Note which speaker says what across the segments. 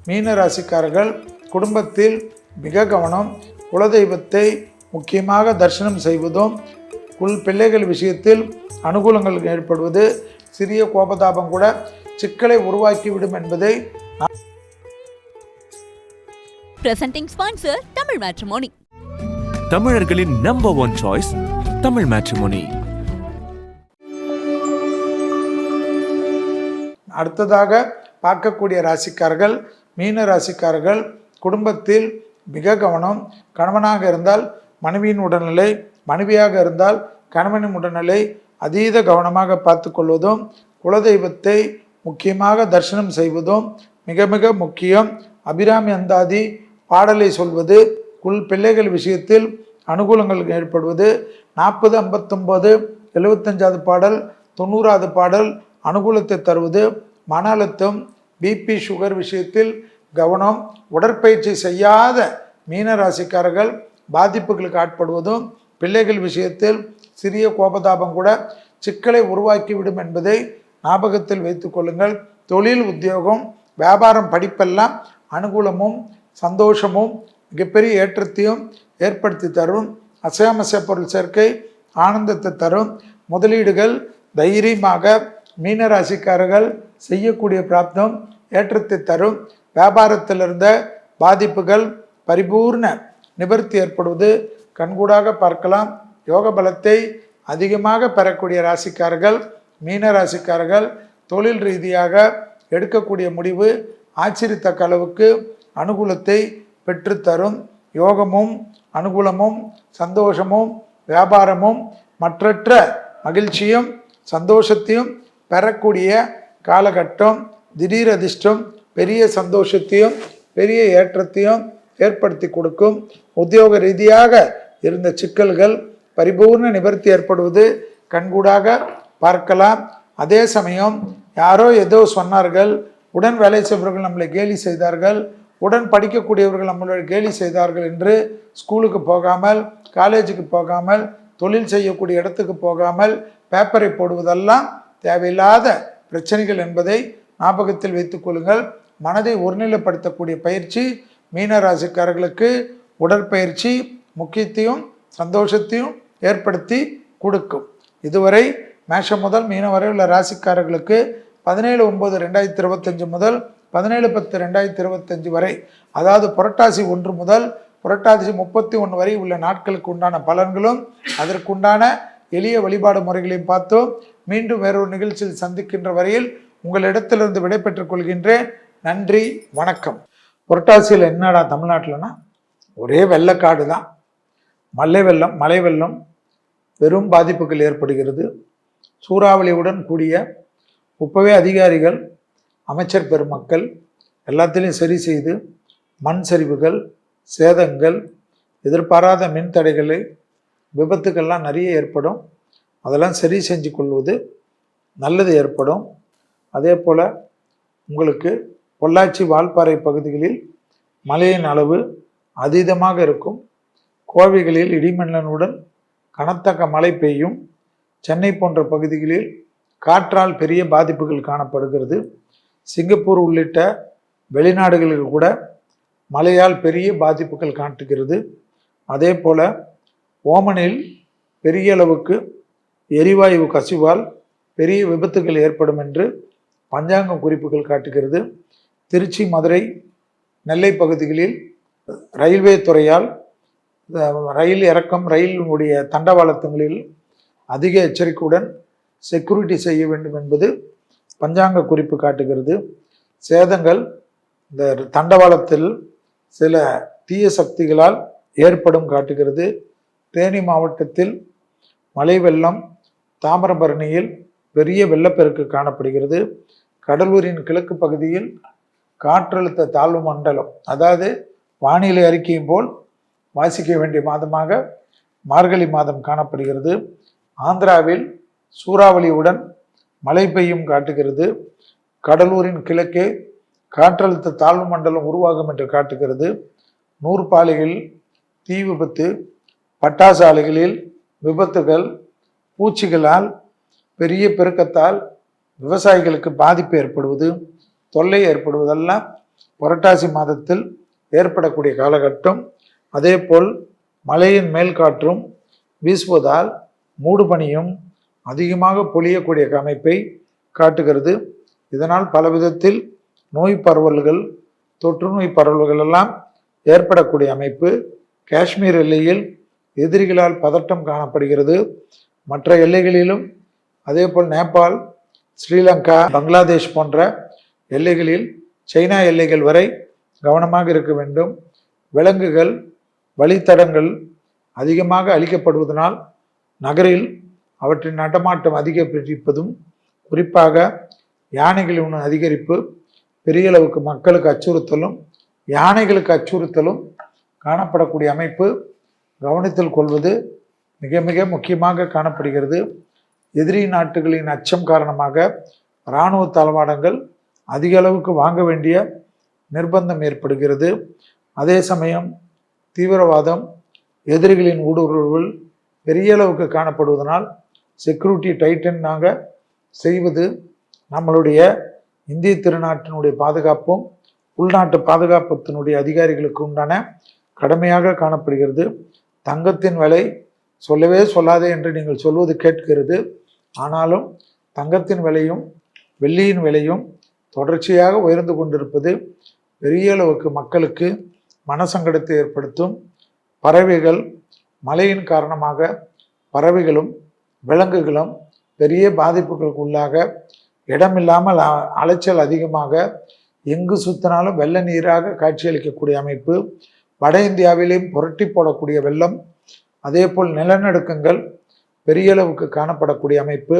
Speaker 1: மீன ராசிக்காரர்கள் குடும்பத்தில் மிக கவனம். குலதெய்வத்தை முக்கியமாக தரிசனம் செய்வதும், பிள்ளைகள் விஷயத்தில் அனுகூலங்கள் ஏற்படுவது, சிறிய கோபதாபம் கூட சிக்கலை உருவாக்கிவிடும் என்பதை
Speaker 2: Presenting sponsor Tamil Matrimony.
Speaker 3: தமிழர்களின் நம்பர் 1 சாய்ஸ் தமிழ் மேட்ரிமோனி.
Speaker 1: அடுத்ததாக பார்க்கக்கூடிய ராசிக்காரர்கள் மீன ராசிக்காரர்கள் குடும்பத்தில் மிக கவனம். கணவனாக இருந்தால் மனைவியின் உடல்நிலை, மனைவியாக இருந்தால் கணவனின் உடல்நிலை அதீத கவனமாக பார்த்து கொள்வதும், குலதெய்வத்தை முக்கியமாக தரிசனம் செய்வதும் மிக மிக முக்கியம். அபிராமி அந்தாதி பாடலை சொல்வது, பிள்ளைகள் விஷயத்தில் அனுகூலங்கள் ஏற்படுவது, 40, 59, 75வது பாடல், 90வது பாடல் அனுகூலத்தை தருவது, மன அழுத்தம், பிபி, சுகர் விஷயத்தில் கவனம். உடற்பயிற்சி செய்யாத மீன ராசிக்காரர்கள் பாதிப்புகளுக்கு ஆட்படுவதும், பிள்ளைகள் விஷயத்தில் சிறிய கோபதாபம் கூட சிக்கலை உருவாக்கிவிடும் என்பதை ஞாபகத்தில் வைத்துக் கொள்ளுங்கள். தொழில், உத்தியோகம், வியாபாரம், படிப்பெல்லாம் அனுகூலமும் சந்தோஷமும் மிகப்பெரிய ஏற்றத்தையும் ஏற்படுத்தி தரும். அசையாமச பொருள் சேர்க்கை ஆனந்தத்தை தரும். முதலீடுகள் தைரியமாக மீனராசிக்காரர்கள் செய்யக்கூடிய பிராப்தம் ஏற்றத்தை தரும். வியாபாரத்தில் இருந்த பாதிப்புகள் பரிபூர்ண நிவர்த்தி ஏற்படுவது கண்கூடாக பார்க்கலாம். யோக பலத்தை அதிகமாக பெறக்கூடிய ராசிக்காரர்கள் மீன ராசிக்காரர்கள் தொழில் ரீதியாக எடுக்கக்கூடிய முடிவு ஆச்சரியத்தக்க அளவுக்கு அனுகூலத்தை பெற்றுத்தரும். யோகமும் அனுகூலமும் சந்தோஷமும் வியாபாரமும் மற்றற்ற மகிழ்ச்சியும் சந்தோஷத்தையும் பெறக்கூடிய காலகட்டம். திடீர் அதிர்ஷ்டம் பெரிய சந்தோஷத்தையும் பெரிய ஏற்றத்தையும் ஏற்படுத்தி கொடுக்கும். உத்தியோக ரீதியாக இருந்த சிக்கல்கள் பரிபூர்ண நிவர்த்தி ஏற்படுவது கண்கூடாக பார்க்கலாம். அதே சமயம் யாரோ ஏதோ சொன்னார்கள், உடன் வேலை செய்பவர்கள் நம்மளை கேலி செய்தார்கள், உடன் படிக்கக்கூடியவர்கள் நம்மளை கேலி செய்தார்கள் என்று ஸ்கூலுக்கு போகாமல், காலேஜுக்கு போகாமல், தொழில் செய்யக்கூடிய இடத்துக்கு போகாமல் பேப்பரை போடுவதெல்லாம் தேவையில்லாத பிரச்சனைகள் என்பதை ஞாபகத்தில் வைத்துக் கொள்ளுங்கள். மனதை ஒருநிலைப்படுத்தக்கூடிய பயிற்சி மீனராசிக்காரர்களுக்கு உடற்பயிற்சி முக்கியத்தையும் சந்தோஷத்தையும் ஏற்படுத்தி கொடுக்கும். இதுவரை மேஷம் முதல் மீனம் வரை உள்ள ராசிக்காரர்களுக்கு 17/9/2025 முதல் 17/10/2025 வரை, அதாவது புரட்டாசி 1 முதல் புரட்டாசி 31 வரை உள்ள நாட்களுக்கு உண்டான பலன்களும் அதற்குண்டான எளிய வழிபாடு முறைகளையும் பார்த்தோம். மீண்டும் வேறொரு நிகழ்ச்சியில் சந்திக்கின்ற வரையில் உங்களிடத்திலிருந்து விடைபெற்றுக் கொள்கின்றேன். நன்றி, வணக்கம். புரட்டாசியில் என்னடா தமிழ்நாட்டில்னா ஒரே வெள்ளக்காடு தான். மழை வெள்ளம் பெரும் பாதிப்புகள் ஏற்படுகிறது. சூறாவளியுடன் கூடிய இப்போவே அதிகாரிகள், அமைச்சர் பெருமக்கள் எல்லாத்திலையும் சரி செய்து மண் சரிவுகள், சேதங்கள், எதிர்பாராத மின் தடைகளை, விபத்துக்கள்லாம் நிறைய ஏற்படும். அதெல்லாம் சரி செஞ்சு கொள்வது நல்லது ஏற்படும். அதே போல் உங்களுக்கு பொள்ளாச்சி, வால்பாறை பகுதிகளில் மழையின் அளவு அதீதமாக இருக்கும். கோவைகளில் இடிமின்னலுடன் கனத்தக்க மழை பெய்யும். சென்னை போன்ற பகுதிகளில் காற்றால் பெரிய பாதிப்புகள் காணப்படுகிறது. சிங்கப்பூர் உள்ளிட்ட வெளிநாடுகளில் கூட மழையால் பெரிய பாதிப்புகள் காட்டுகிறது. அதே போல் ஓமனில் பெரிய அளவுக்கு எரிவாயு கசிவால் பெரிய விபத்துகள் ஏற்படும் என்று பஞ்சாங்க குறிப்புகள் காட்டுகிறது. திருச்சி, மதுரை, நெல்லை பகுதிகளில் ரயில்வே துறையால் ரயில் இறக்கம், ரயிலுடைய தண்டவாளத்துங்களில் அதிக எச்சரிக்கையுடன் செக்யூரிட்டி செய்ய வேண்டும் என்பது பஞ்சாங்க குறிப்பு காட்டுகிறது. சேதங்கள் இந்த தண்டவாளத்தில் சில தீய சக்திகளால் ஏற்படும் காட்டுகிறது. தேனி மாவட்டத்தில் மழை வெள்ளம், தாமிரபரணியில் பெரிய வெள்ளப்பெருக்கு காணப்படுகிறது. கடலூரின் கிழக்கு பகுதியில் காற்றழுத்த தாழ்வு மண்டலம், அதாவது வானிலை அறிக்கையும் போல் வாசிக்க வேண்டிய மாதமாக மார்கழி மாதம் காணப்படுகிறது. ஆந்திராவில் சூறாவளியுடன் மழை பெய்யும் காட்டுகிறது. கடலூரின் கிழக்கே காற்றழுத்த தாழ்வு மண்டலம் உருவாகும் என்று காட்டுகிறது. நூற்பாலைகளில் தீ விபத்து, பட்டாசு ஆலைகளில் விபத்துகள், பூச்சிகளால் பெரிய பெருக்கத்தால் விவசாயிகளுக்கு பாதிப்பு ஏற்படுவது, தொல்லை ஏற்படுவதெல்லாம் புரட்டாசி மாதத்தில் ஏற்படக்கூடிய காலகட்டம். அதேபோல் மலையின் மேல் காற்றும் வீசுவதால் மூடுபனியும் அதிகமாக பொழியக்கூடிய அமைப்பை காட்டுகிறது. இதனால் பல விதத்தில் நோய் பரவல்கள், தொற்று நோய் பரவல்கள் எல்லாம் ஏற்படக்கூடிய அமைப்பு. காஷ்மீர் எல்லையில் எதிரிகளால் பதட்டம் காணப்படுகிறது. மற்ற எல்லைகளிலும் அதேபோல் நேபாள், ஸ்ரீலங்கா, பங்களாதேஷ் போன்ற எல்லைகளில், சைனா எல்லைகள் வரை கவனமாக இருக்க வேண்டும். விலங்குகள், வழித்தடங்கள் அதிகமாக அழிக்கப்படுவதனால் நகரில் அவற்றின் நடமாட்டம் அதிகரிப்பதும், குறிப்பாக யானைகளின் அதிகரிப்பு, பெரிய அளவுக்கு மக்களுக்கு அச்சுறுத்தலும் யானைகளுக்கு அச்சுறுத்தலும் காணப்படக்கூடிய அமைப்பு கவனத்தில் கொள்வது மிக மிக முக்கியமாக காணப்படுகிறது. எதிரி நாட்டுகளின் அச்சம் காரணமாக இராணுவ தளவாடங்கள் அதிக அளவுக்கு வாங்க வேண்டிய நிர்பந்தம் ஏற்படுகிறது. அதே சமயம் தீவிரவாதம், எதிரிகளின் ஊடுருவல் பெரிய அளவுக்கு காணப்படுவதனால் செக்யூரிட்டி டைட்டனாக செய்வது நம்மளுடைய இந்திய திருநாட்டினுடைய பாதுகாப்பும் உள்நாட்டு பாதுகாப்பத்தினுடைய அதிகாரிகளுக்கு உண்டான கடமையாக காணப்படுகிறது. தங்கத்தின் விலை சொல்லவே சொல்லாதே என்று நீங்கள் சொல்வது கேட்கிறது. ஆனாலும் தங்கத்தின் விலையும் வெள்ளியின் விலையும் தொடர்ச்சியாக உயர்ந்து கொண்டிருப்பது பெரிய அளவுக்கு மக்களுக்கு மனசங்கடத்தை ஏற்படுத்தும். பறவைகள், மழையின் காரணமாக பறவைகளும் விலங்குகளும் பெரிய பாதிப்புகளுக்கு உள்ளாக, இடமில்லாமல் அலைச்சல் அதிகமாக, எங்கு சுத்தினாலும் வெள்ள நீராக காட்சியளிக்கக்கூடிய அமைப்பு. வட இந்தியாவிலேயும் புரட்டி போடக்கூடிய வெள்ளம், அதேபோல் நிலநடுக்கங்கள் பெரிய அளவுக்கு காணப்படக்கூடிய அமைப்பு.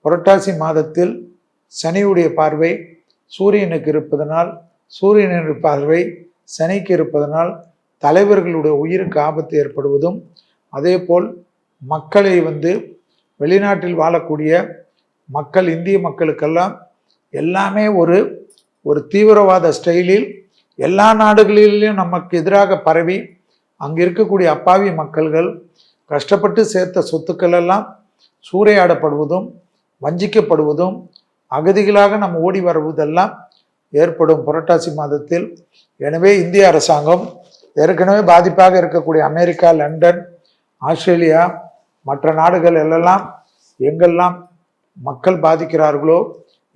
Speaker 1: புரட்டாசி மாதத்தில் சனியுடைய பார்வை சூரியனுக்கு இருப்பதனால், சூரியனுடைய பார்வை சனிக்கு இருப்பதனால் தலைவர்களுடைய உயிருக்கு ஆபத்து ஏற்படுவதும், அதேபோல் மக்களை வெளிநாட்டில் வாழக்கூடிய மக்கள், இந்திய மக்களுக்கெல்லாம் எல்லாமே ஒரு தீவிரவாத ஸ்டைலில் எல்லா நாடுகளிலும் நமக்கு எதிராக பரவி அங்கே இருக்கக்கூடிய அப்பாவி மக்கள்கள் கஷ்டப்பட்டு சேர்த்த சொத்துக்கள் எல்லாம் சூறையாடப்படுவதும், வஞ்சிக்கப்படுவதும், அகதிகளாக நம்ம ஓடி வருவதெல்லாம் ஏற்படும் புரட்டாசி மாதத்தில். எனவே இந்திய அரசாங்கம் ஏற்கனவே பாதிப்பாக இருக்கக்கூடிய அமெரிக்கா, லண்டன், ஆஸ்திரேலியா, மற்ற நாடுகள் எங்கெல்லாம் மக்கள் பாதிக்கிறார்களோ,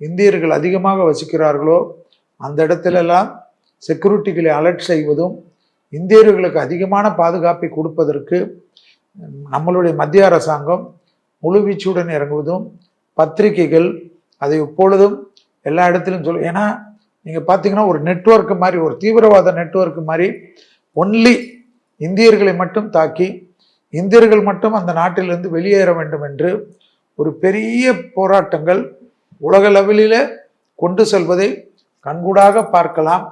Speaker 1: இந்தியர்கள் அதிகமாக வசிக்கிறார்களோ அந்த இடத்திலெல்லாம் செக்யூரிட்டிகளை அலர்ட் செய்வதும், இந்தியர்களுக்கு அதிகமான பாதுகாப்பை கொடுப்பதற்கு நம்மளுடைய மத்திய அரசாங்கம் முழுவீச்சுடன் இறங்குவதும், பத்திரிகைகள் அதை எப்பொழுதும் எல்லா இடத்திலும் ஏன்னா நீங்கள் பார்த்தீங்கன்னா ஒரு நெட்வொர்க் மாதிரி, ஒரு தீவிரவாத நெட்வொர்க் மாதிரி ஒன்லி இந்தியர்களை மட்டும் தாக்கி இந்தியர்கள் மட்டும் அந்த நாட்டிலிருந்து வெளியேற வேண்டும் என்று ஒரு பெரிய போராட்டங்கள் உலக லெவலில் கொண்டு செல்வதை கண்கூடாக பார்க்கலாம்.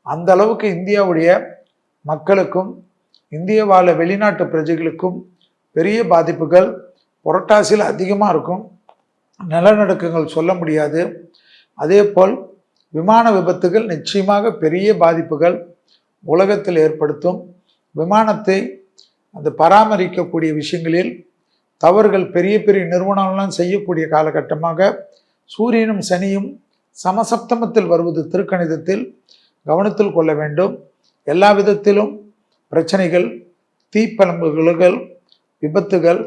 Speaker 1: அந்த அளவுக்கு இந்தியாவுடைய மக்களுக்கும் இந்திய வாழ வெளிநாட்டு பிரஜைகளுக்கும் பெரிய பாதிப்புகள் புரட்டாசியில் அதிகமாக இருக்கும். நிலநடுக்கங்கள் சொல்ல முடியாது. அதே போல் விமான விபத்துகள் நிச்சயமாக பெரிய பாதிப்புகள் உலகத்தில் ஏற்படுத்தும். விமானத்தை அந்த பராமரிக்கக்கூடிய விஷயங்களில் தவறுகள் பெரிய பெரிய நிறுவனங்கள்லாம் செய்யக்கூடிய காலகட்டமாக சூரியனும் சனியும் சமசப்தமத்தில் வருவது திருக்கணிதத்தில் கவனத்தில் கொள்ள வேண்டும். எல்லா விதத்திலும் பிரச்சனைகள், தீப்பழம்புகள், விபத்துகள்,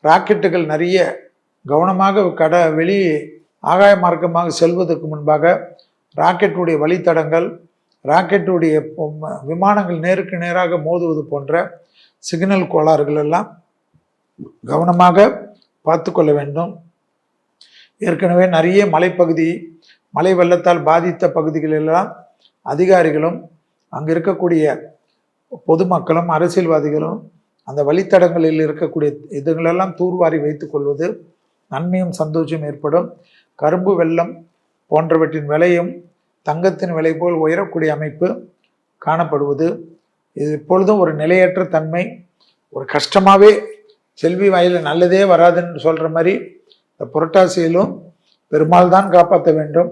Speaker 1: ராக்கெட்டுகள் நிறைய கவனமாக வெளி ஆகாய மார்க்கமாக செல்வதற்கு முன்பாக ராக்கெட்டுடைய வழித்தடங்கள், ராக்கெட்டுடைய விமானங்கள் நேருக்கு நேராக மோதுவது போன்ற சிக்னல் கோளாறுகள் எல்லாம் கவனமாக பார்த்து கொள்ள வேண்டும். ஏற்கனவே நிறைய மலைப்பகுதி, மலை வெள்ளத்தால் பாதித்த பகுதிகளெல்லாம் அதிகாரிகளும் அங்கே இருக்கக்கூடிய பொதுமக்களும் அரசியல்வாதிகளும் அந்த வழித்தடங்களில் இருக்கக்கூடிய இதுகளெல்லாம் தூர்வாரி வைத்து கொள்வது நன்மையும் சந்தோஷம் ஏற்படும். கரும்பு, வெல்லம் போன்றவற்றின் விலையும் தங்கத்தின் விலை போல் உயரக்கூடிய அமைப்பு காணப்படுவது, இது எப்பொழுதும் ஒரு நிலையற்ற தன்மை, ஒரு கஷ்டமாகவே செல்வி வாயில் நல்லதே வராதுன்னு சொல்கிற மாதிரி இந்த புரட்டாசியிலும் பெருமாள் தான் காப்பாற்ற வேண்டும்.